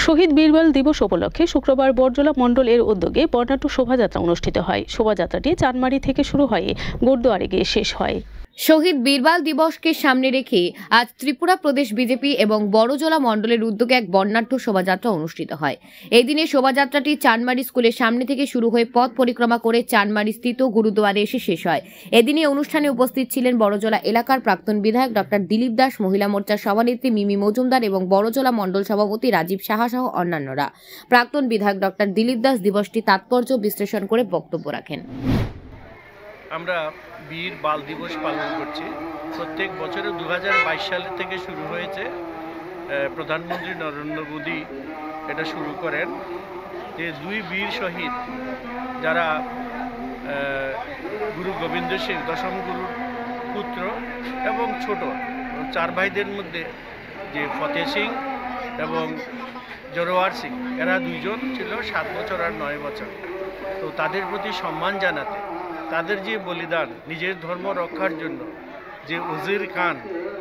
শহীদ বীরবল দিবস উপলক্ষে শুক্রবার বড়জলা মণ্ডল এর উদ্যোগে বর্ণাঢ্য শোভাযাত্রা অনুষ্ঠিত হয়। শোভাযাত্রাটি চানমারি থেকে শুরু হয়ে গুরুদুয়ারে গিয়ে শেষ হয়। শহীদ বীরবল দিবসকে সামনে রেখে আজ ত্রিপুরা প্রদেশ বিজেপি এবং বড়জলা মণ্ডলের উদ্যোগে এক বর্ণাঢ্য শোভাযাত্রা অনুষ্ঠিত হয়। এই দিনে শোভাযাত্রাটি চানমারি স্কুলের সামনে থেকে শুরু হয়ে পথ পরিক্রমা করে চানমারি স্থিত গুরুদুয়ারে এসে শেষ হয়। এদিনে অনুষ্ঠানে উপস্থিত ছিলেন বড়জলা এলাকার প্রাক্তন বিধায়ক ডক্টর দিলীপ দাস, মহিলা মোর্চার সভানেত্রী মিমি মজুমদার এবং বড়জলা মণ্ডল সভাপতি রাজীব সাহা সহ অন্যান্যরা। প্রাক্তন বিধায়ক ডক্টর দিলীপ দাস দিবসটি তাৎপর্য বিশ্লেষণ করে বক্তব্য রাখেন। আমরা বীর বাল দিবস পালন করছি। প্রত্যেক বছরে 2022 সাল থেকে শুরু হয়েছে। প্রধানমন্ত্রী নরেন্দ্র মোদী এটা শুরু করেন যে দুই বীর শহীদ যারা গুরু গোবিন্দ সিং দশম গুরুর পুত্র এবং ছোট চার ভাইদের মধ্যে যে ফতে সিং এবং জোরওয়ার সিং, এরা দুইজন ছিল 7 বছর আর 9 বছর। তো তাদের প্রতি সম্মান জানাতে তাদের যে বলিদান নিজের ধর্ম রক্ষার জন্য, যে উজির খান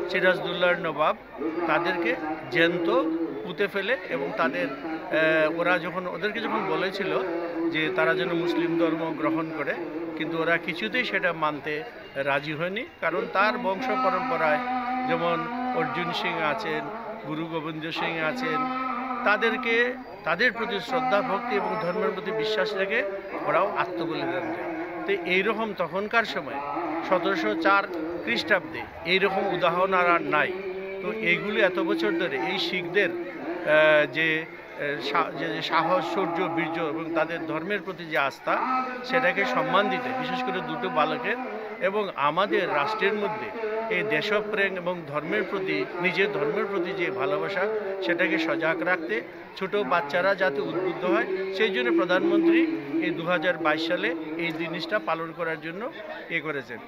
সিরাজদৌল্লার নবাব তাদেরকে জ্যান্ত পুঁতে ফেলে এবং তাদের ওদেরকে যখন বলেছিল যে তারা যেন মুসলিম ধর্ম গ্রহণ করে, কিন্তু ওরা কিছুতেই সেটা মানতে রাজি হয়নি। কারণ তার বংশ পরম্পরায় যেমন অর্জুন সিং আছেন, গুরু গোবিন্দ সিং আছেন, তাদের প্রতি শ্রদ্ধা ভক্তি এবং ধর্মের প্রতি বিশ্বাস রেখে ওরাও আত্মবলিদান দেয়। তো এইরকম তখনকার সময় 1704 খ্রিস্টাব্দে এইরকম উদাহরণ আর নাই। তো এইগুলি এত বছর ধরে এই শিখদের যে সাহস, শৌর্য, বীর্য এবং তাদের ধর্মের প্রতি যে আস্থা, সেটাকে সম্মান দিতে, বিশেষ করে দুটো বালকের এবং আমাদের রাষ্ট্রের মধ্যে এই দেশপ্রেম এবং ধর্মের প্রতি, নিজের ধর্মের প্রতি যে ভালোবাসা, সেটাকে সজাগ রাখতে, ছোট বাচ্চারা যাতে উদ্বুদ্ধ হয়, সেই জন্য প্রধানমন্ত্রী এই 2022 সালে এই জিনিসটা পালন করার জন্য করেছেন।